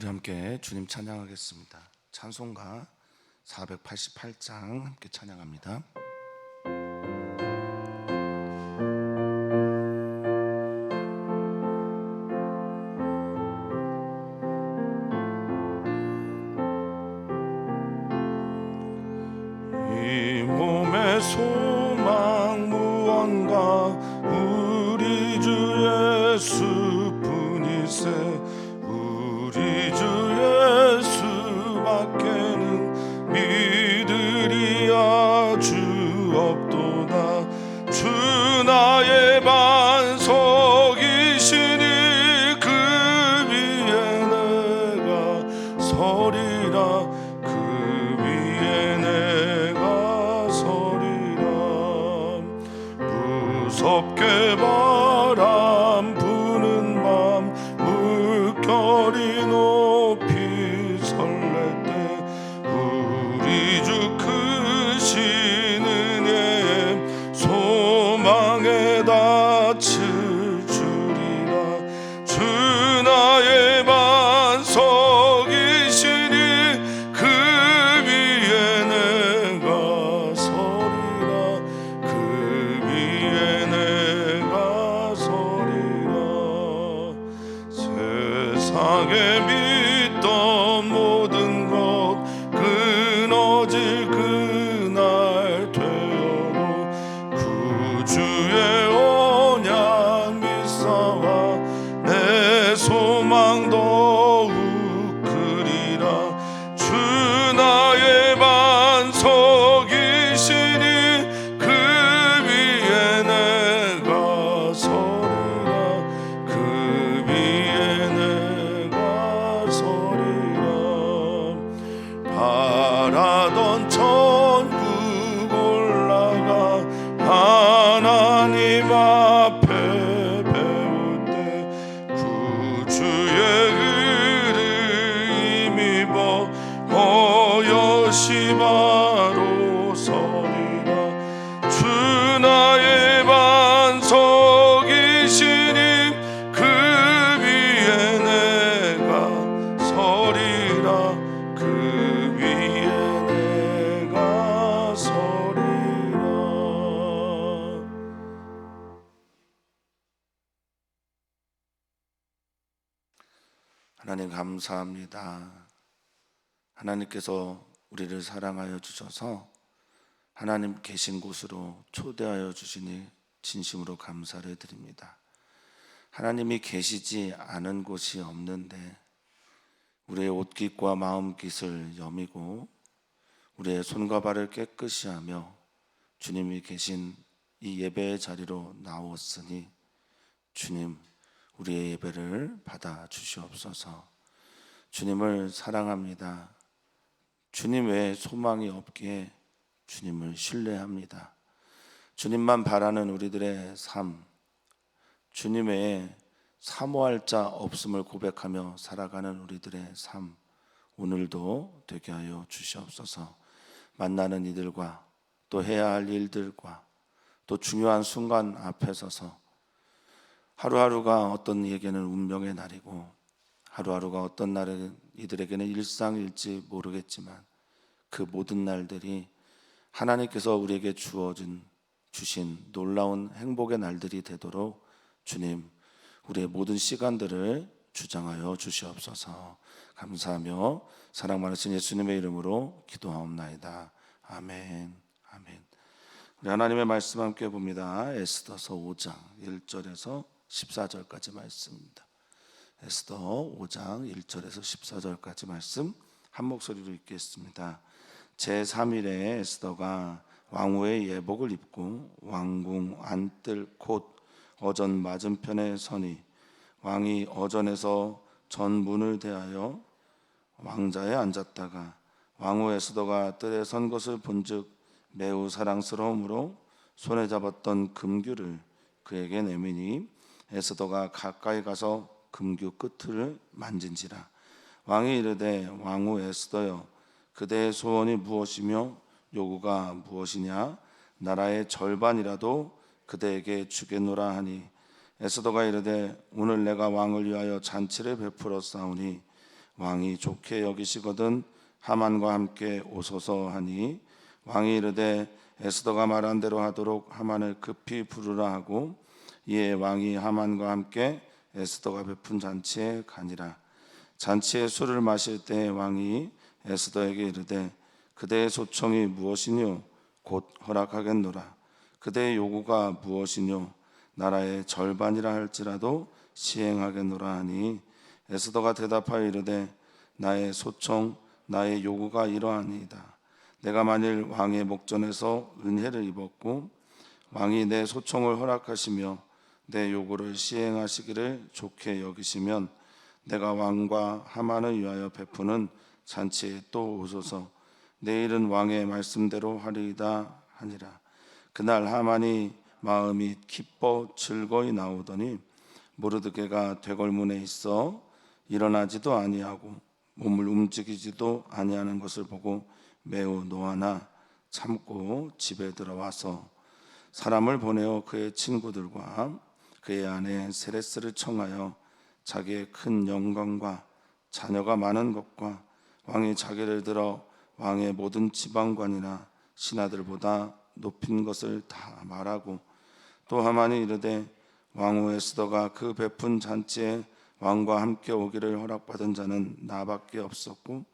우리 함께 주님 찬양하겠습니다. 찬송가 488장 함께 찬양합니다. 이 몸의 소망 무언가 우리 주 예수뿐이세. 우리 주 예수밖에는 믿으리야 주 없도다. 주 나의 반석이시니 그 위에 내가 서리라. 그 위에 내가 서리라. 무섭게 바람 부는 밤 물결이 높이 설렐 때 우리 주 크신 은혜에 소망에 닿칠 줄이라. 주 나의 반석이시니 그 위에 내가 서리라. 그 위에 내가 서리라. 세상에 믿던 모든 것 끊어질 그날 되어도 구주의 언약 믿사와 내 소망 더욱 크리라. 주 나의 반석이시니 그 위에 내가 서리라. 그 위에 내가 서리라. 바라던 천국 올라가 하나님 앞에 배울 때 구주의 의를 힘입어 어여시 바로 서리라. 주 나의 반석이시니 그 위에 내가 서리라. 그 위에 내가 서리라. 하나님 감사합니다. 하나님께서 우리를 사랑하여 주셔서 하나님 계신 곳으로 초대하여 주시니 진심으로 감사를 드립니다. 하나님이 계시지 않은 곳이 없는데 우리의 옷깃과 마음깃을 여미고 우리의 손과 발을 깨끗이 하며 주님이 계신 이 예배의 자리로 나왔으니 주님, 우리의 예배를 받아 주시옵소서. 주님을 사랑합니다. 주님 외에 소망이 없기에 주님을 신뢰합니다. 주님만 바라는 우리들의 삶, 주님 외에 사모할 자 없음을 고백하며 살아가는 우리들의 삶, 오늘도 되게 하여 주시옵소서. 만나는 이들과 또 해야 할 일들과 또 중요한 순간 앞에 서서 하루하루가 어떤 이에게는 운명의 날이고 하루하루가 어떤 날은 이들에게는 일상일지 모르겠지만 그 모든 날들이 하나님께서 우리에게 주신 놀라운 행복의 날들이 되도록 주님, 우리의 모든 시간들을 주장하여 주시옵소서. 감사하며 사랑 많으신 예수님의 이름으로 기도하옵나이다. 아멘. 아멘. 우리 하나님의 말씀 함께 봅니다. 에스더서 5장 1절에서 14절까지 말씀입니다. 에스더 5장 1절에서 14절까지 말씀 한 목소리로 읽겠습니다. 제3일에 에스더가 왕후의 예복을 입고 왕궁 안뜰 곧 어전 맞은편에 서니 왕이 어전에서 전문을 대하여 왕자에 앉았다가 왕후 에스더가 뜰에 선 것을 본즉 매우 사랑스러움으로 손에 잡았던 금규를 그에게 내미니 에스더가 가까이 가서 금규 끝을 만진지라. 왕이 이르되 왕후 에스더여, 그대의 소원이 무엇이며 요구가 무엇이냐? 나라의 절반이라도 그대에게 주겠노라 하니 에스더가 이르되 오늘 내가 왕을 위하여 잔치를 베풀어 싸우니 왕이 좋게 여기시거든 하만과 함께 오소서 하니 왕이 이르되 에스더가 말한 대로 하도록 하만을 급히 부르라 하고 이에 왕이 하만과 함께 에스더가 베푼 잔치에 가니라. 잔치에 술을 마실 때 왕이 에스더에게 이르되 그대의 소청이 무엇이뇨? 곧 허락하겠노라. 그대의 요구가 무엇이뇨? 나라의 절반이라 할지라도 시행하겠노라 하니 에스더가 대답하여 이르되 나의 소청 나의 요구가 이러하니이다. 내가 만일 왕의 목전에서 은혜를 입었고 왕이 내 소청을 허락하시며 내 요구를 시행하시기를 좋게 여기시면 내가 왕과 하만을 위하여 베푸는 잔치에 또 오소서. 내일은 왕의 말씀대로 하리이다 하니라. 그날 하만이 마음이 기뻐 즐거이 나오더니 모르드게가 되걸문에 있어 일어나지도 아니하고 몸을 움직이지도 아니하는 것을 보고 매우 노하나 참고 집에 들어와서 사람을 보내어 그의 친구들과 그의 아내 세레스를 청하여 자기의 큰 영광과 자녀가 많은 것과 왕이 자기를 들어 왕의 모든 지방관이나 신하들보다 높인 것을 다 말하고 또 하만이 이르되 왕후 에스더가 그 베푼 잔치에 왕과 함께 오기를 허락받은 자는 나밖에 없었고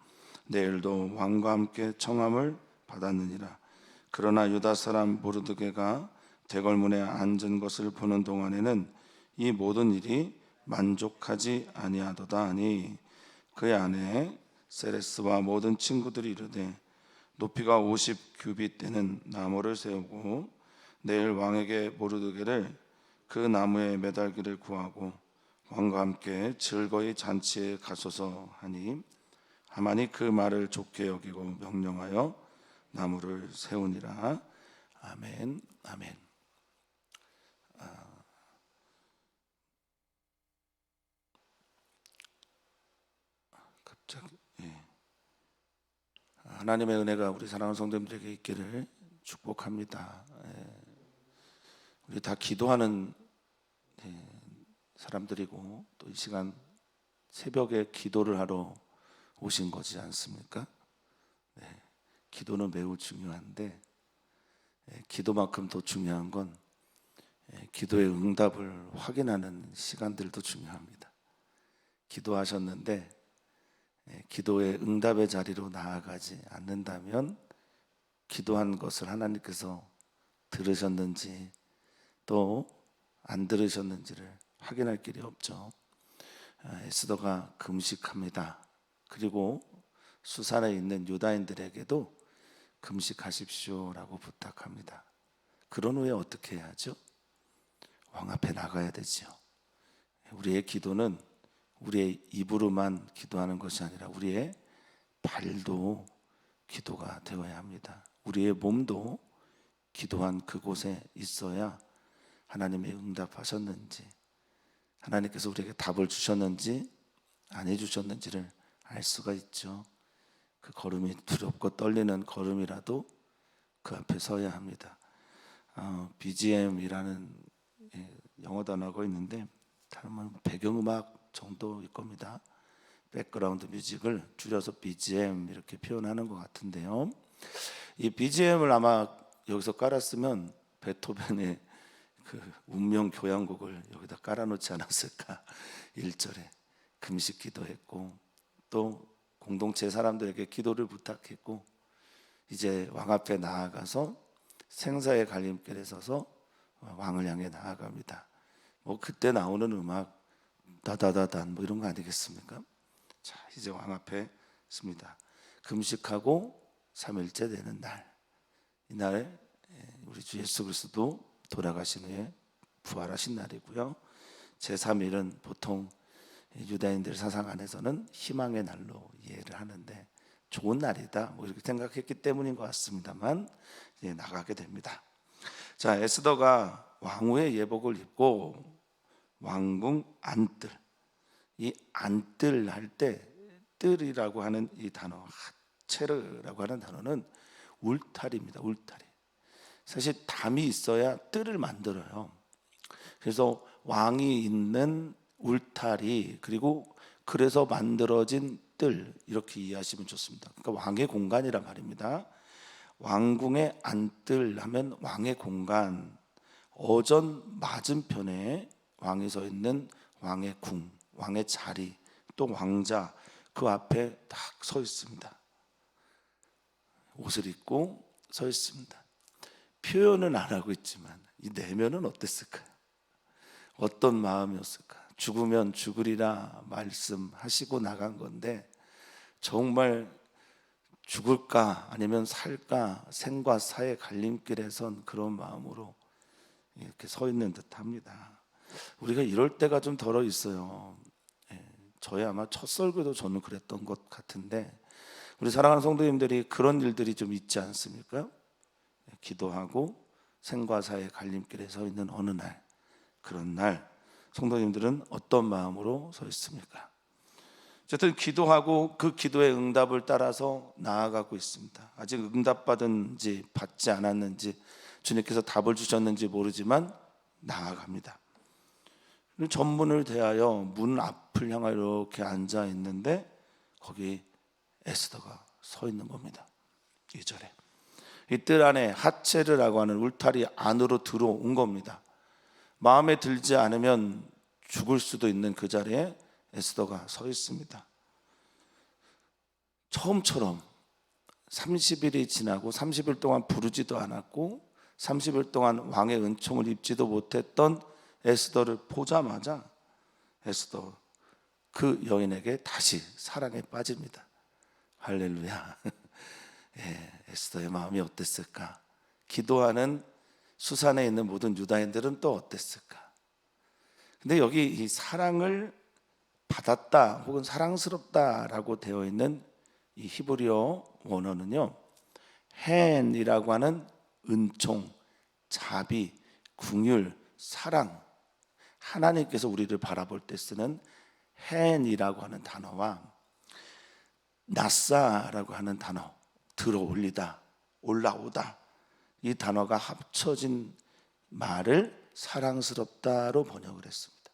내일도 왕과 함께 청함을 받았느니라. 그러나 유다 사람 모르드게가 대궐문에 앉은 것을 보는 동안에는 이 모든 일이 만족하지 아니하도다 하니 그의 아내 세레스와 모든 친구들이 이르되 높이가 50규빗 되는 나무를 세우고 내일 왕에게 모르드게를 그 나무에 매달기를 구하고 왕과 함께 즐거이 잔치에 가소서 하니 하만이 그 말을 좋게 여기고 명령하여 나무를 세우니라. 아멘. 아멘. 갑자기 하나님의 은혜가 우리 사랑하는 성도님들에게 있기를 축복합니다. 우리 다 기도하는 사람들이고 또 이 시간 새벽에 기도를 하러 오신 거지 않습니까? 기도는 매우 중요한데 기도만큼 더 중요한 건 기도의 응답을 확인하는 시간들도 중요합니다. 기도하셨는데 기도의 응답의 자리로 나아가지 않는다면 기도한 것을 하나님께서 들으셨는지 또 안 들으셨는지를 확인할 길이 없죠. 에스더가 금식합니다. 그리고 수산에 있는 유다인들에게도 금식하십시오라고 부탁합니다. 그런 후에 어떻게 해야죠? 왕 앞에 나가야 되죠. 우리의 기도는 우리의 입으로만 기도하는 것이 아니라 우리의 발도 기도가 되어야 합니다. 우리의 몸도 기도한 그곳에 있어야 하나님의 응답하셨는지 하나님께서 우리에게 답을 주셨는지 안 해주셨는지를 알 수가 있죠. 그 걸음이 두렵고 떨리는 걸음이라도 그 앞에 서야 합니다. BGM이라는 영어 단어가 있는데 다른 배경음악 정도일 겁니다. 백그라운드 뮤직을 줄여서 BGM 이렇게 표현하는 것 같은데요. 이 BGM을 아마 여기서 깔았으면 베토벤의 그 운명 교향곡을 여기다 깔아놓지 않았을까. 1절에 금식 기도했고 또 공동체 사람들에게 기도를 부탁했고 이제 왕 앞에 나아가서 생사의 갈림길에 서서 왕을 향해 나아갑니다. 그때 나오는 음악 다다다단 이런 거 아니겠습니까? 자, 이제 왕 앞에 섭니다. 금식하고 3일째 되는 날, 이날에 우리 주 예수 그리스도 돌아가신 후에 부활하신 날이고요. 제3일은 보통 유다인들 사상 안에서는 희망의 날로 이해를 하는데 좋은 날이다 이렇게 생각했기 때문인 것 같습니다만 이제 나가게 됩니다. 자, 에스더가 왕후의 예복을 입고 왕궁 안뜰, 이 안뜰 할 때 뜰이라고 하는 이 단어, 하체르라고 하는 단어는 울타리입니다. 울타리. 사실 담이 있어야 뜰을 만들어요. 그래서 왕이 있는 울타리 그리고 그래서 만들어진 뜰, 이렇게 이해하시면 좋습니다. 그러니까 왕의 공간이란 말입니다. 왕궁의 안뜰 하면 왕의 공간, 어전 맞은편에 왕이 서 있는 왕의 궁, 왕의 자리, 또 왕자, 그 앞에 딱 서 있습니다. 옷을 입고 서 있습니다. 표현은 안 하고 있지만 이 내면은 어땠을까요? 어떤 마음이었을까? 죽으면 죽으리라 말씀하시고 나간 건데 정말 죽을까 아니면 살까 생과 사의 갈림길에 선 그런 마음으로 이렇게 서 있는 듯합니다. 우리가 이럴 때가 좀 덜어 있어요. 저희 아마 첫 설교도 저는 그랬던 것 같은데 우리 사랑하는 성도님들이 그런 일들이 좀 있지 않습니까? 기도하고 생과 사의 갈림길에 서 있는 어느 날, 그런 날 성도님들은 어떤 마음으로 서 있습니까? 어쨌든 기도하고 그 기도의 응답을 따라서 나아가고 있습니다. 아직 응답받은지 받지 않았는지 주님께서 답을 주셨는지 모르지만 나아갑니다. 전문을 대하여 문 앞을 향하여 이렇게 앉아 있는데 거기 에스더가 서 있는 겁니다. 2절에 이 뜰 안에 하체르라고 하는 울타리 안으로 들어온 겁니다. 마음에 들지 않으면 죽을 수도 있는 그 자리에 에스더가 서 있습니다. 처음처럼 30일이 지나고 30일 동안 부르지도 않았고 30일 동안 왕의 은총을 입지도 못했던 에스더를 보자마자 에스더 그 여인에게 다시 사랑에 빠집니다. 할렐루야. 에스더의 마음이 어땠을까? 기도하는 수산에 있는 모든 유다인들은 또 어땠을까? 근데 여기 이 사랑을 받았다 혹은 사랑스럽다라고 되어 있는 이 히브리어 원어는요, 헨이라고 하는 은총, 자비, 긍휼, 사랑, 하나님께서 우리를 바라볼 때 쓰는 헨이라고 하는 단어와 나사라고 하는 단어, 들어올리다, 올라오다, 이 단어가 합쳐진 말을 사랑스럽다로 번역을 했습니다.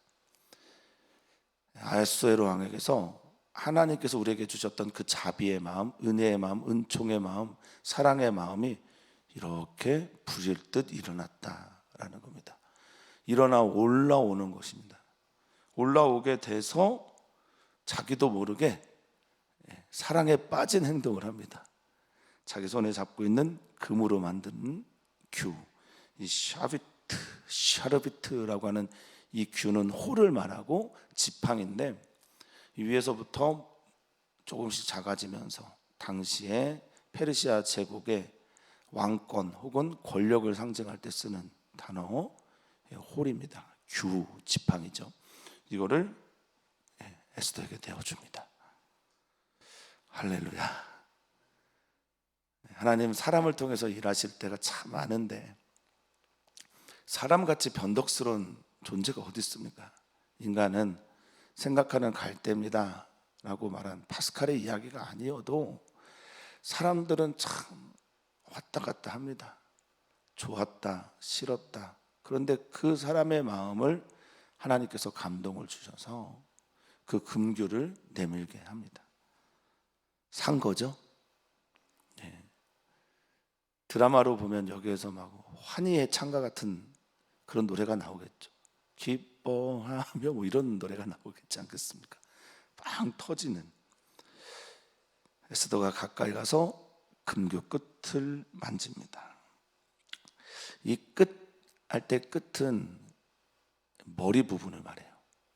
아하수에로 왕에게서 하나님께서 우리에게 주셨던 그 자비의 마음, 은혜의 마음, 은총의 마음, 사랑의 마음이 이렇게 부릴 듯 일어났다라는 겁니다. 일어나 올라오는 것입니다. 올라오게 돼서 자기도 모르게 사랑에 빠진 행동을 합니다. 자기 손에 잡고 있는 금으로 만든 규, 이 샤르비트라고 하는 이 규는 홀을 말하고 지팡인데 위에서부터 조금씩 작아지면서 당시에 페르시아 제국의 왕권 혹은 권력을 상징할 때 쓰는 단어 홀입니다. 규, 지팡이죠. 이거를 에스더에게 대어줍니다. 할렐루야. 하나님 사람을 통해서 일하실 때가 참 많은데 사람같이 변덕스러운 존재가 어디 있습니까? 인간은 생각하는 갈대입니다 라고 말한 파스칼의 이야기가 아니어도 사람들은 참 왔다 갔다 합니다. 좋았다, 싫었다. 그런데 그 사람의 마음을 하나님께서 감동을 주셔서 그 금규를 내밀게 합니다. 산 거죠. 드라마로 보면 여기에서 막 환희의 창가 같은 그런 노래가 나오겠죠. 기뻐하며 뭐 이런 노래가 나오겠지 않겠습니까? 빵 터지는. 에스더가 가까이 가서 금규 끝을 만집니다. 이 끝 할 때 끝은 머리 부분을 말해요.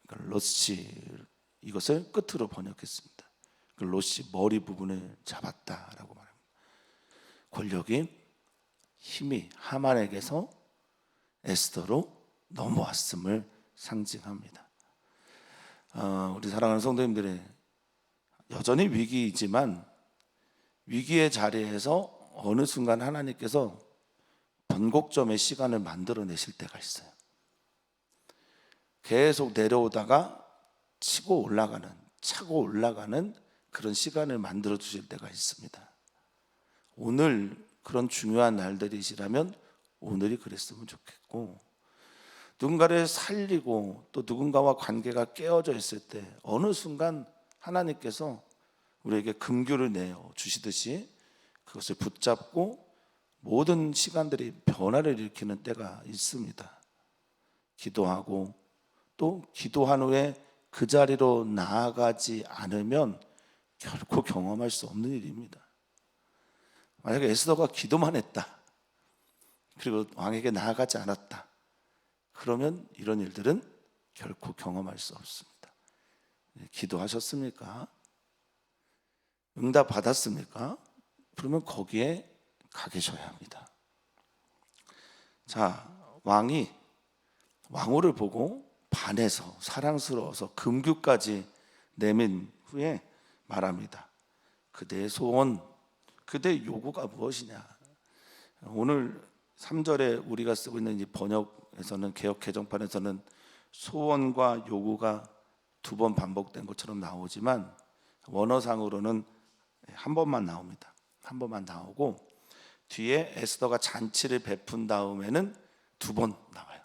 그러니까 로시, 이것을 끝으로 번역했습니다. 로시, 머리 부분을 잡았다라고 말합니다. 권력이, 힘이 하만에게서 에스더로 넘어왔음을 상징합니다. 우리 사랑하는 성도님들의 여전히 위기이지만 위기의 자리에서 어느 순간 하나님께서 변곡점의 시간을 만들어내실 때가 있어요. 계속 내려오다가 치고 올라가는, 차고 올라가는 그런 시간을 만들어 주실 때가 있습니다. 오늘 그런 중요한 날들이시라면 오늘이 그랬으면 좋겠고, 누군가를 살리고 또 누군가와 관계가 깨어져 있을 때 어느 순간 하나님께서 우리에게 금규를 내어 주시듯이 그것을 붙잡고 모든 시간들이 변화를 일으키는 때가 있습니다. 기도하고 또 기도한 후에 그 자리로 나아가지 않으면 결코 경험할 수 없는 일입니다. 만약에 에스더가 기도만 했다, 그리고 왕에게 나아가지 않았다, 그러면 이런 일들은 결코 경험할 수 없습니다. 기도하셨습니까? 응답 받았습니까? 그러면 거기에 가 계셔야 합니다. 자, 왕이 왕후를 보고 반해서 사랑스러워서 금규까지 내민 후에 말합니다. 그대의 소원, 그대의 요구가 무엇이냐? 오늘 3절에 우리가 쓰고 있는 이 번역에서는, 개역 개정판에서는 소원과 요구가 2번 반복된 것처럼 나오지만 원어상으로는 한 번만 나옵니다. 한 번만 나오고 뒤에 에스더가 잔치를 베푼 다음에는 2번 나와요.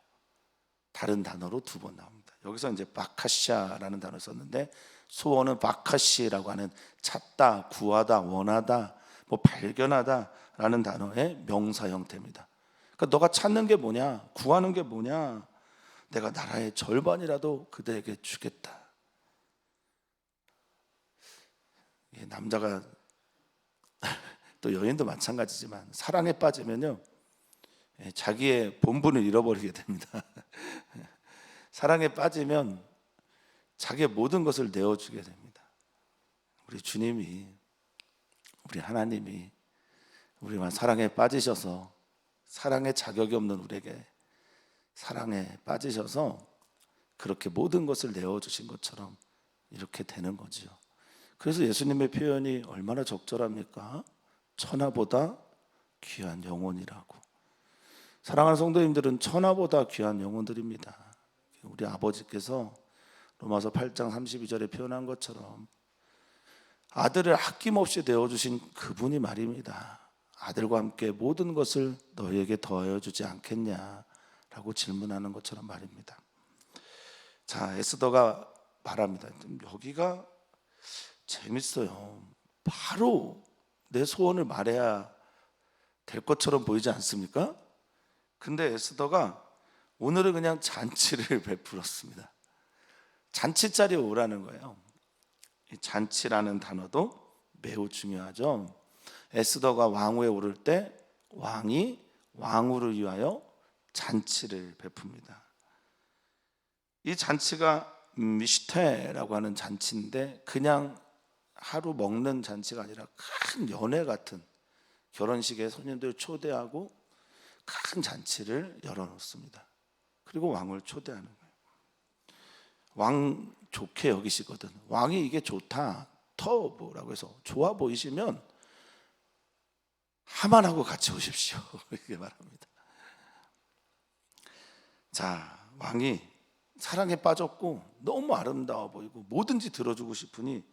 다른 단어로 2번 나옵니다. 여기서 이제 바카샤라는 단어를 썼는데, 소원은 바카시라고 하는 찾다, 구하다, 원하다, 뭐 발견하다라는 단어의 명사 형태입니다. 그러니까 너가 찾는 게 뭐냐, 구하는 게 뭐냐, 내가 나라의 절반이라도 그대에게 주겠다. 남자가 또 여인도 마찬가지지만 사랑에 빠지면요, 자기의 본분을 잃어버리게 됩니다. 사랑에 빠지면 자기의 모든 것을 내어주게 됩니다. 우리 주님이, 우리 하나님이 우리만 사랑에 빠지셔서, 사랑의 자격이 없는 우리에게 사랑에 빠지셔서 그렇게 모든 것을 내어주신 것처럼 이렇게 되는 거죠. 그래서 예수님의 표현이 얼마나 적절합니까? 천하보다 귀한 영혼이라고. 사랑하는 성도님들은 천하보다 귀한 영혼들입니다. 우리 아버지께서 로마서 8장 32절에 표현한 것처럼 아들을 아낌없이 내어주신 그분이 말입니다. 아들과 함께 모든 것을 너희에게 더하여 주지 않겠냐라고 질문하는 것처럼 말입니다. 자, 에스더가 말합니다. 여기가 재밌어요. 바로 내 소원을 말해야 될 것처럼 보이지 않습니까? 근데 에스더가 오늘은 그냥 잔치를 베풀었습니다. 잔치 자리에 오라는 거예요. 이 잔치라는 단어도 매우 중요하죠. 에스더가 왕후에 오를 때 왕이 왕후를 위하여 잔치를 베풉니다. 이 잔치가 미슈테라고 하는 잔치인데 그냥 하루 먹는 잔치가 아니라 큰 연회 같은, 결혼식에 손님들 초대하고 큰 잔치를 열어놓습니다. 그리고 왕을 초대하는 거예요. 왕 좋게 여기시거든. 왕이 이게 좋다, 더 뭐라고 해서 좋아 보이시면 하만하고 같이 오십시오. 이렇게 말합니다. 자, 왕이 사랑에 빠졌고 너무 아름다워 보이고 뭐든지 들어주고 싶으니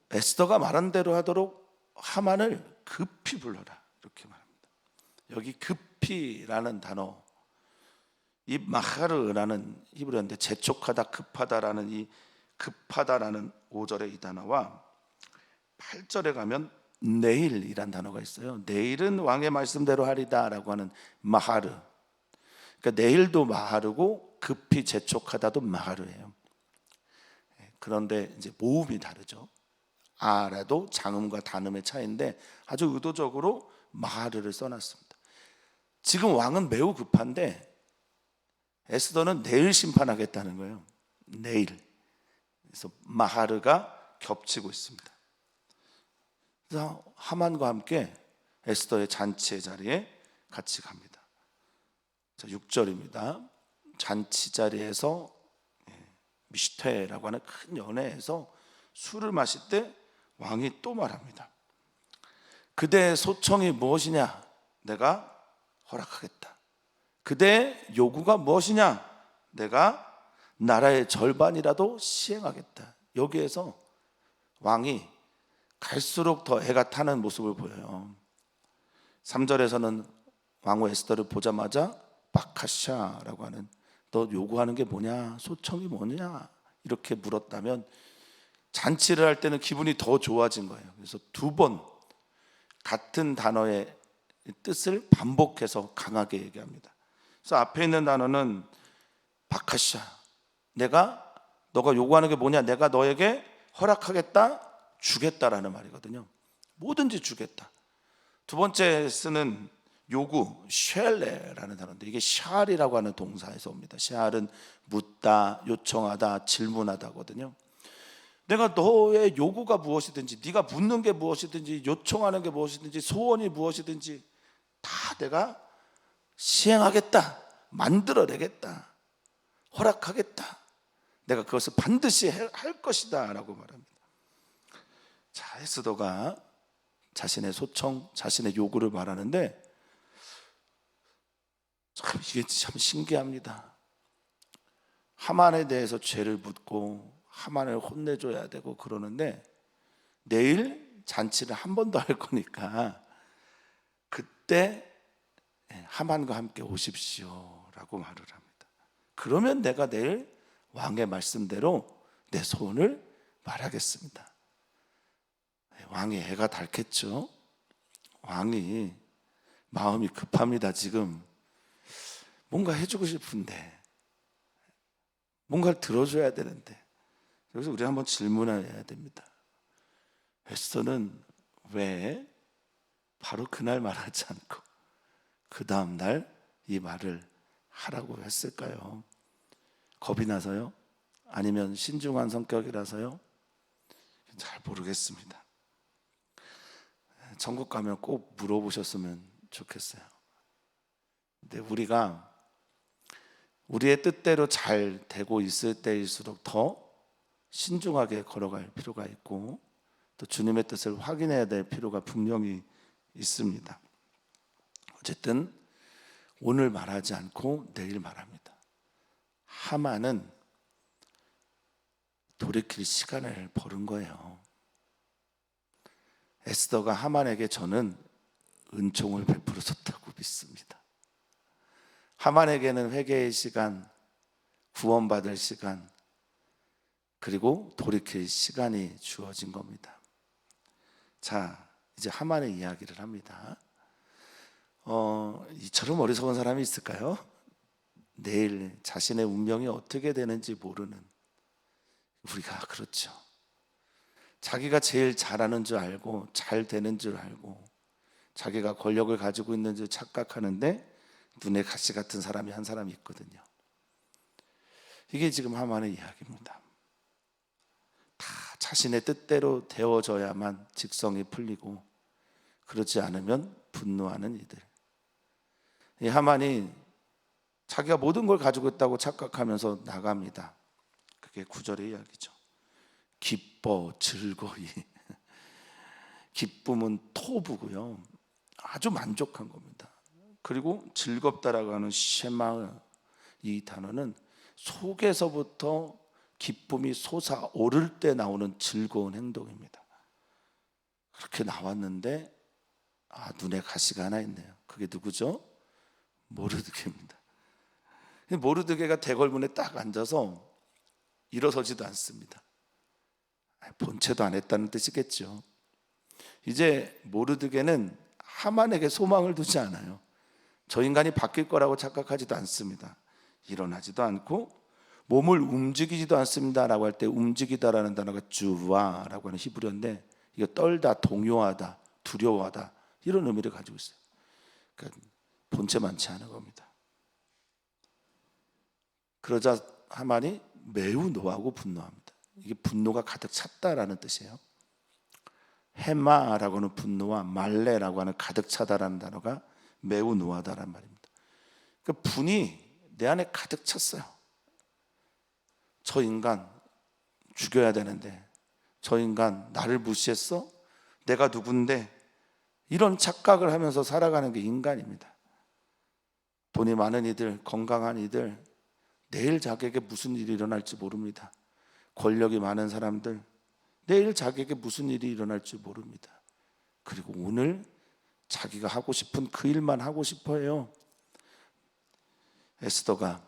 에스더가 말한 대로 하도록 하만을 급히 불러라, 이렇게 말합니다. 여기 급히라는 단어, 이 마하르라는 히브리어인데 재촉하다, 급하다라는 이 급하다라는 5절의 이 단어와 8절에 가면 내일이란 단어가 있어요. 내일은 왕의 말씀대로 하리다라고 하는 마하르. 그러니까 내일도 마하르고 급히 재촉하다도 마하르예요. 그런데 이제 모음이 다르죠. 아라도 장음과 단음의 차이인데 아주 의도적으로 마하르를 써놨습니다. 지금 왕은 매우 급한데 에스더는 내일 심판하겠다는 거예요. 내일. 그래서 마하르가 겹치고 있습니다. 그래서 하만과 함께 에스더의 잔치의 자리에 같이 갑니다. 자, 6절입니다. 잔치 자리에서 미슈테라고 하는 큰 연회에서 술을 마실 때 왕이 또 말합니다. 그대의 소청이 무엇이냐? 내가 허락하겠다. 그대의 요구가 무엇이냐? 내가 나라의 절반이라도 시행하겠다. 여기에서 왕이 갈수록 더 애가 타는 모습을 보여요. 3절에서는 왕후 에스더를 보자마자 바카샤라고 하는, 너 요구하는 게 뭐냐, 소청이 뭐냐 이렇게 물었다면 잔치를 할 때는 기분이 더 좋아진 거예요. 그래서 2번 같은 단어의 뜻을 반복해서 강하게 얘기합니다. 그래서 앞에 있는 단어는 바카샤, 너가 요구하는 게 뭐냐, 내가 너에게 허락하겠다, 주겠다라는 말이거든요. 뭐든지 주겠다. 2번째 쓰는 요구, 쉘레라는 단어인데 이게 샬이라고 하는 동사에서 옵니다. 샬은 묻다, 요청하다, 질문하다거든요. 내가 너의 요구가 무엇이든지, 네가 묻는 게 무엇이든지, 요청하는 게 무엇이든지, 소원이 무엇이든지 다 내가 시행하겠다, 만들어내겠다, 허락하겠다, 내가 그것을 반드시 할 것이다 라고 말합니다. 자, 에스더가 자신의 소청, 자신의 요구를 말하는데 이게 참 신기합니다. 하만에 대해서 죄를 묻고 하만을 혼내줘야 되고 그러는데 내일 잔치를 한 번 더 할 거니까 그때 하만과 함께 오십시오 라고 말을 합니다. 그러면 내가 내일 왕의 말씀대로 내 소원을 말하겠습니다. 왕이 애가 닳겠죠. 왕이 마음이 급합니다. 지금 뭔가 해주고 싶은데, 뭔가를 들어줘야 되는데. 그래서 우리 한번 질문해야 됩니다. 에스더는 왜 바로 그날 말하지 않고 그 다음 날 이 말을 하라고 했을까요? 겁이 나서요? 아니면 신중한 성격이라서요? 잘 모르겠습니다. 천국 가면 꼭 물어보셨으면 좋겠어요. 근데 우리가 우리의 뜻대로 잘 되고 있을 때일수록 더 신중하게 걸어갈 필요가 있고 또 주님의 뜻을 확인해야 될 필요가 분명히 있습니다. 어쨌든 오늘 말하지 않고 내일 말합니다. 하만은 돌이킬 시간을 버는 거예요. 에스더가 하만에게 저는 은총을 베풀어줬다고 믿습니다. 하만에게는 회개의 시간, 구원받을 시간, 그리고 돌이킬 시간이 주어진 겁니다. 자, 이제 하만의 이야기를 합니다. 이처럼 어리석은 사람이 있을까요? 내일 자신의 운명이 어떻게 되는지 모르는 우리가 그렇죠. 자기가 제일 잘하는 줄 알고 잘 되는 줄 알고 자기가 권력을 가지고 있는 줄 착각하는데 눈에 가시 같은 사람이 한 사람이 있거든요. 이게 지금 하만의 이야기입니다. 다 자신의 뜻대로 되어져야만 직성이 풀리고 그렇지 않으면 분노하는 이들. 이 하만이 자기가 모든 걸 가지고 있다고 착각하면서 나갑니다. 그게 9절의 이야기죠. 기뻐 즐거이. 기쁨은 토부고요. 아주 만족한 겁니다. 그리고 즐겁다라고 하는 쉐마, 이 단어는 속에서부터 기쁨이 솟아오를 때 나오는 즐거운 행동입니다. 그렇게 나왔는데 눈에 가시가 하나 있네요. 그게 누구죠? 모르드게입니다. 모르드게가 대궐문에 딱 앉아서 일어서지도 않습니다. 본체도 안 했다는 뜻이겠죠. 이제 모르드게는 하만에게 소망을 두지 않아요. 저 인간이 바뀔 거라고 착각하지도 않습니다. 일어나지도 않고 몸을 움직이지도 않습니다 라고 할 때 움직이다라는 단어가 주와라고 하는 히브리어인데 이거 떨다, 동요하다, 두려워하다 이런 의미를 가지고 있어요. 그러니까 본체 많지 않은 겁니다. 그러자 하만이 매우 노하고 분노합니다. 이게 분노가 가득 찼다라는 뜻이에요. 헤마라고 하는 분노와 말레라고 하는 가득 차다라는 단어가 매우 노하다라는 말입니다. 그 분이 내 안에 가득 찼어요. 저 인간 죽여야 되는데, 저 인간 나를 무시했어? 내가 누군데? 이런 착각을 하면서 살아가는 게 인간입니다. 돈이 많은 이들, 건강한 이들, 내일 자기에게 무슨 일이 일어날지 모릅니다. 권력이 많은 사람들, 내일 자기에게 무슨 일이 일어날지 모릅니다. 그리고 오늘 자기가 하고 싶은 그 일만 하고 싶어 해요. 에스더가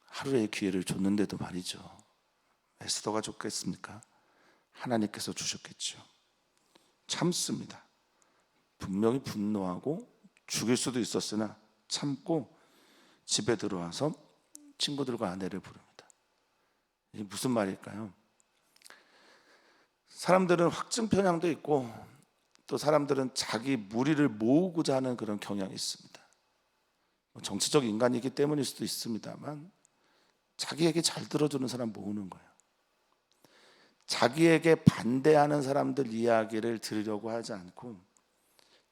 하루의 기회를 줬는데도 말이죠. 에스더가 줬겠습니까? 하나님께서 주셨겠죠. 참습니다. 분명히 분노하고 죽일 수도 있었으나 참고 집에 들어와서 친구들과 아내를 부릅니다. 이게 무슨 말일까요? 사람들은 확증 편향도 있고 또 사람들은 자기 무리를 모으고자 하는 그런 경향이 있습니다. 정치적 인간이기 때문일 수도 있습니다만 자기에게 잘 들어주는 사람 모으는 거예요. 자기에게 반대하는 사람들 이야기를 들으려고 하지 않고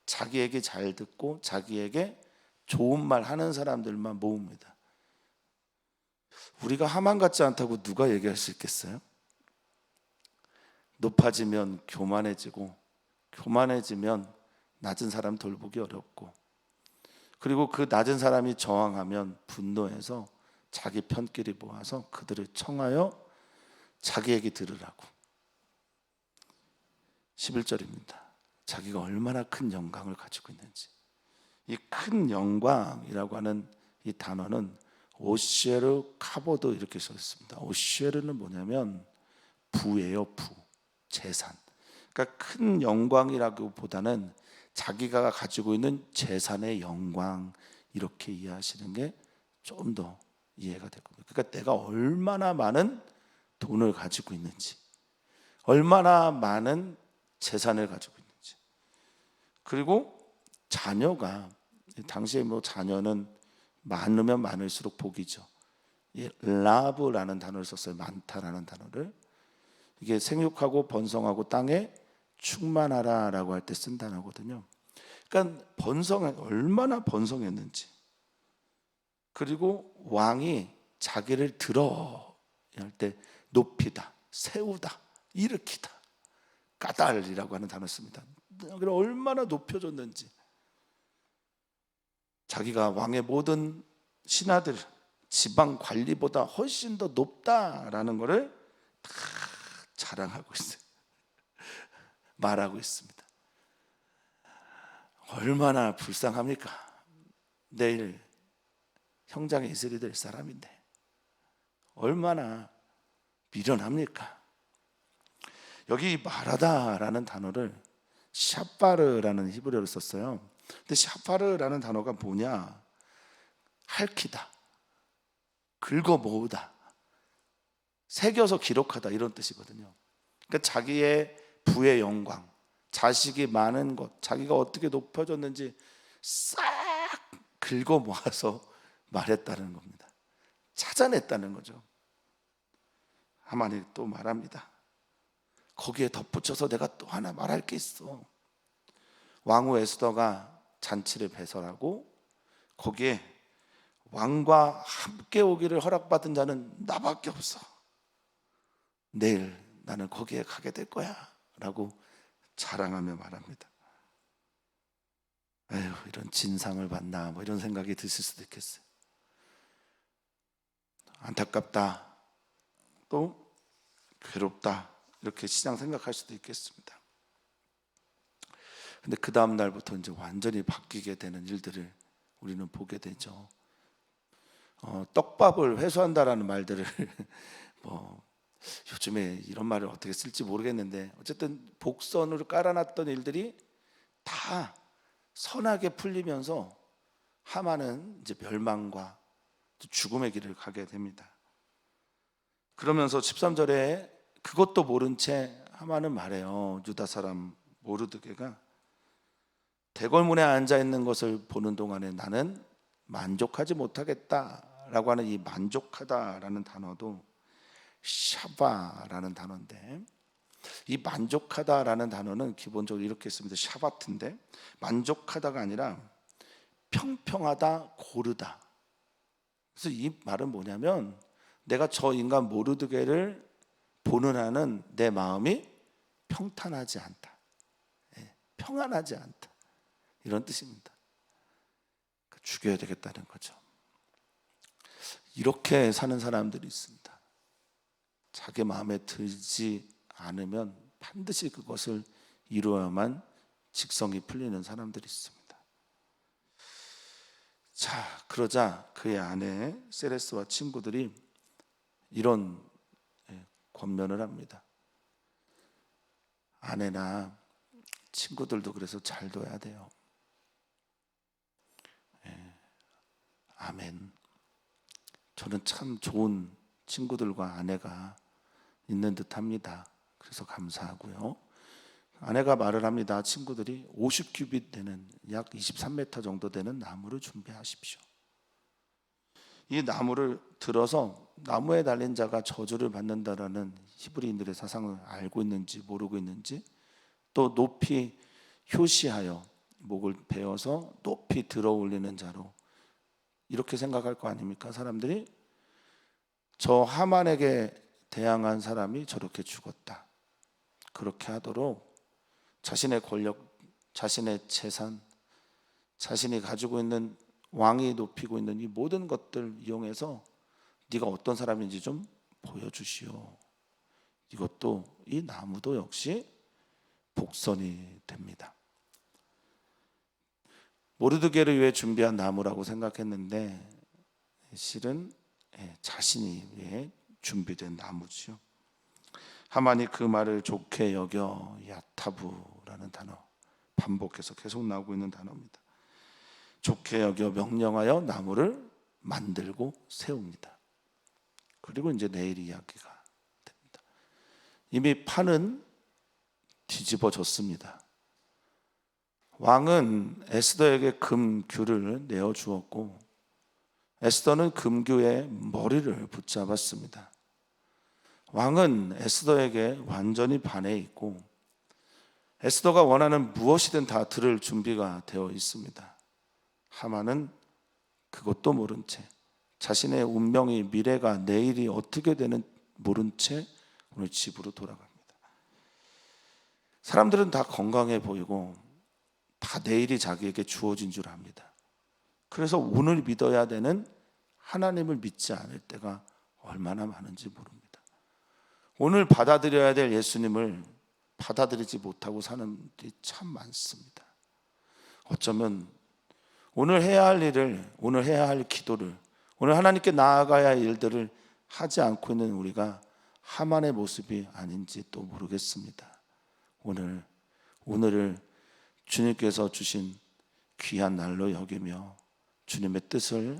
자기에게 잘 듣고 자기에게 좋은 말 하는 사람들만 모읍니다. 우리가 하만 같지 않다고 누가 얘기할 수 있겠어요? 높아지면 교만해지고 교만해지면 낮은 사람 돌보기 어렵고 그리고 그 낮은 사람이 저항하면 분노해서 자기 편끼리 모아서 그들을 청하여 자기 얘기 들으라고. 11절입니다. 자기가 얼마나 큰 영광을 가지고 있는지. 이 큰 영광이라고 하는 이 단어는 오시에르 카보드 이렇게 써 있습니다. 오시에르는 뭐냐면 부예요, 부. 재산. 그러니까 큰 영광이라기보다는 자기가 가지고 있는 재산의 영광 이렇게 이해하시는 게 좀 더 이해가 될 겁니다. 그러니까 내가 얼마나 많은 돈을 가지고 있는지, 얼마나 많은 재산을 가지고 있는지, 그리고 자녀가 당시에 뭐 자녀는 많으면 많을수록 복이죠. 라브라는 단어를 썼어요. 많다라는 단어를. 이게 생육하고 번성하고 땅에 충만하라라고 할 때 쓴 단어거든요. 그러니까 얼마나 번성했는지. 그리고 왕이 자기를 들어 할 때 높이다, 세우다, 일으키다. 까달이라고 하는 단어를 씁니다. 얼마나 높여줬는지. 자기가 왕의 모든 신하들, 지방 관리보다 훨씬 더 높다라는 것을 다 자랑하고 있어요. 말하고 있습니다. 얼마나 불쌍합니까? 내일 형장의 이슬이 될 사람인데 얼마나 미련합니까? 여기 말하다라는 단어를 샤파르라는 히브리어를 썼어요. 근데 샤파르라는 단어가 뭐냐? 핥히다, 긁어 모으다, 새겨서 기록하다 이런 뜻이거든요. 그러니까 자기의 부의 영광, 자식이 많은 것, 자기가 어떻게 높아졌는지 싹 긁어 모아서 말했다는 겁니다. 찾아냈다는 거죠. 하만이 또 말합니다. 거기에 덧붙여서 내가 또 하나 말할 게 있어. 왕후 에스더가 잔치를 배설하고 거기에 왕과 함께 오기를 허락받은 자는 나밖에 없어. 내일 나는 거기에 가게 될 거야 라고 자랑하며 말합니다. 에휴, 이런 진상을 받나 뭐 이런 생각이 드실 수도 있겠어요. 안타깝다, 또 괴롭다 이렇게 시장 생각할 수도 있겠습니다. 근데 그 다음 날부터 이제 완전히 바뀌게 되는 일들을 우리는 보게 되죠. 떡밥을 회수한다라는 말들을 뭐 요즘에 이런 말을 어떻게 쓸지 모르겠는데 어쨌든 복선으로 깔아놨던 일들이 다 선하게 풀리면서 하만은 이제 멸망과 죽음의 길을 가게 됩니다. 그러면서 13절에 그것도 모른 채 하만은 말해요. 유다 사람 모르드게가 대궐문에 앉아 있는 것을 보는 동안에 나는 만족하지 못하겠다라고 하는 이 만족하다라는 단어도 샤바라는 단어인데 이 만족하다라는 단어는 기본적으로 이렇게 씁니다. 샤바트인데 만족하다가 아니라 평평하다, 고르다. 그래서 이 말은 뭐냐면 내가 저 인간 모르드게를 보는 한은 내 마음이 평탄하지 않다, 평안하지 않다 이런 뜻입니다. 죽여야 되겠다는 거죠. 이렇게 사는 사람들이 있습니다. 자기 마음에 들지 않으면 반드시 그것을 이루어야만 직성이 풀리는 사람들이 있습니다. 자, 그러자 그의 아내 세레스와 친구들이 이런 권면을 합니다. 아내나 친구들도 그래서 잘 둬야 돼요. 아멘. 저는 참 좋은 친구들과 아내가 있는 듯합니다. 그래서 감사하고요. 아내가 말을 합니다. 친구들이 50규빗 되는 약 23m 정도 되는 나무를 준비하십시오. 이 나무를 들어서 나무에 달린 자가 저주를 받는다라는 히브리인들의 사상을 알고 있는지 모르고 있는지, 또 높이 효시하여 목을 베어서 높이 들어 올리는 자로 이렇게 생각할 거 아닙니까? 사람들이 저 하만에게 대항한 사람이 저렇게 죽었다, 그렇게 하도록 자신의 권력, 자신의 재산, 자신이 가지고 있는 왕이 높이고 있는 이 모든 것들 이용해서 네가 어떤 사람인지 좀 보여주시오. 이것도, 이 나무도 역시 복선이 됩니다. 모르드게를 위해 준비한 나무라고 생각했는데 실은 자신이 위해 준비된 나무지요. 하만이 그 말을 좋게 여겨, 야타부라는 단어, 반복해서 계속 나오고 있는 단어입니다. 좋게 여겨 명령하여 나무를 만들고 세웁니다. 그리고 이제 내일 이야기가 됩니다. 이미 판은 뒤집어졌습니다. 왕은 에스더에게 금규를 내어 주었고 에스더는 금규의 머리를 붙잡았습니다. 왕은 에스더에게 완전히 반해 있고 에스더가 원하는 무엇이든 다 들을 준비가 되어 있습니다. 하만은 그것도 모른 채, 자신의 운명이, 미래가, 내일이 어떻게 되는 모른 채 오늘 집으로 돌아갑니다. 사람들은 다 건강해 보이고 다 내일이 자기에게 주어진 줄 압니다. 그래서 오늘 믿어야 되는 하나님을 믿지 않을 때가 얼마나 많은지 모릅니다. 오늘 받아들여야 될 예수님을 받아들이지 못하고 사는 분들이 참 많습니다. 어쩌면 오늘 해야 할 일을, 오늘 해야 할 기도를, 오늘 하나님께 나아가야 할 일들을 하지 않고 있는 우리가 하만의 모습이 아닌지 또 모르겠습니다. 오늘을 주님께서 주신 귀한 날로 여기며 주님의 뜻을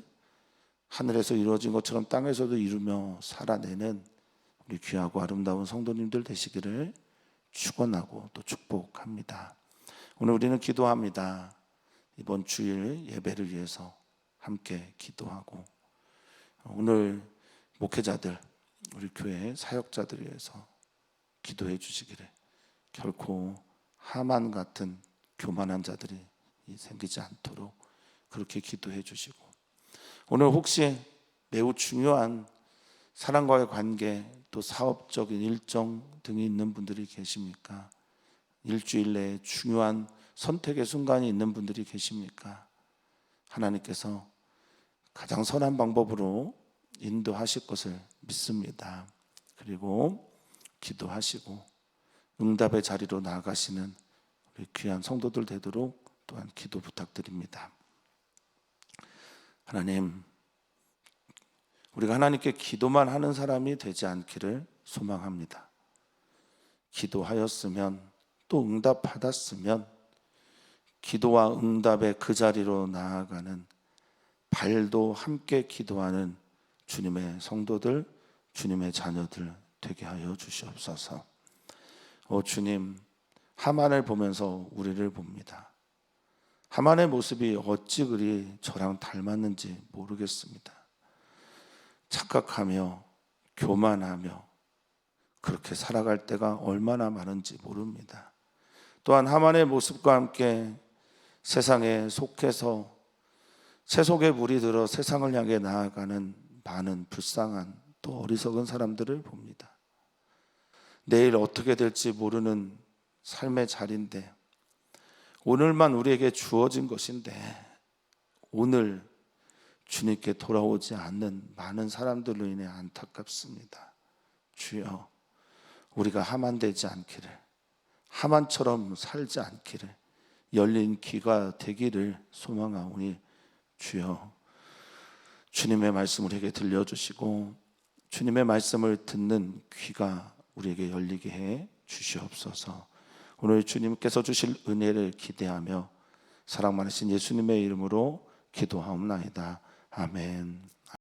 하늘에서 이루어진 것처럼 땅에서도 이루며 살아내는 우리 귀하고 아름다운 성도님들 되시기를 축원하고 또 축복합니다. 오늘 우리는 기도합니다. 이번 주일 예배를 위해서 함께 기도하고, 오늘 목회자들, 우리 교회 사역자들 위해서 기도해 주시기를, 결코 하만 같은 교만한 자들이 생기지 않도록 그렇게 기도해 주시고, 오늘 혹시 매우 중요한 사람과의 관계, 또 사업적인 일정 등이 있는 분들이 계십니까? 일주일 내에 중요한 선택의 순간이 있는 분들이 계십니까? 하나님께서 가장 선한 방법으로 인도하실 것을 믿습니다. 그리고 기도하시고 응답의 자리로 나아가시는 우리 귀한 성도들 되도록 또한 기도 부탁드립니다. 하나님, 우리가 하나님께 기도만 하는 사람이 되지 않기를 소망합니다. 기도하였으면, 또 응답받았으면 기도와 응답의 그 자리로 나아가는, 발도 함께 기도하는 주님의 성도들, 주님의 자녀들 되게 하여 주시옵소서. 주님, 하만을 보면서 우리를 봅니다. 하만의 모습이 어찌 그리 저랑 닮았는지 모르겠습니다. 착각하며 교만하며 그렇게 살아갈 때가 얼마나 많은지 모릅니다. 또한 하만의 모습과 함께 세상에 속해서 세속의 물이 들어 세상을 향해 나아가는 많은 불쌍한 또 어리석은 사람들을 봅니다. 내일 어떻게 될지 모르는 삶의 자리인데, 오늘만 우리에게 주어진 것인데 오늘 주님께 돌아오지 않는 많은 사람들로 인해 안타깝습니다. 주여, 우리가 하만 되지 않기를, 하만처럼 살지 않기를, 열린 귀가 되기를 소망하오니 주여, 주님의 말씀을 우리에게 들려주시고 주님의 말씀을 듣는 귀가 우리에게 열리게 해 주시옵소서. 오늘 주님께서 주실 은혜를 기대하며 사랑 많으신 예수님의 이름으로 기도하옵나이다. 아멘.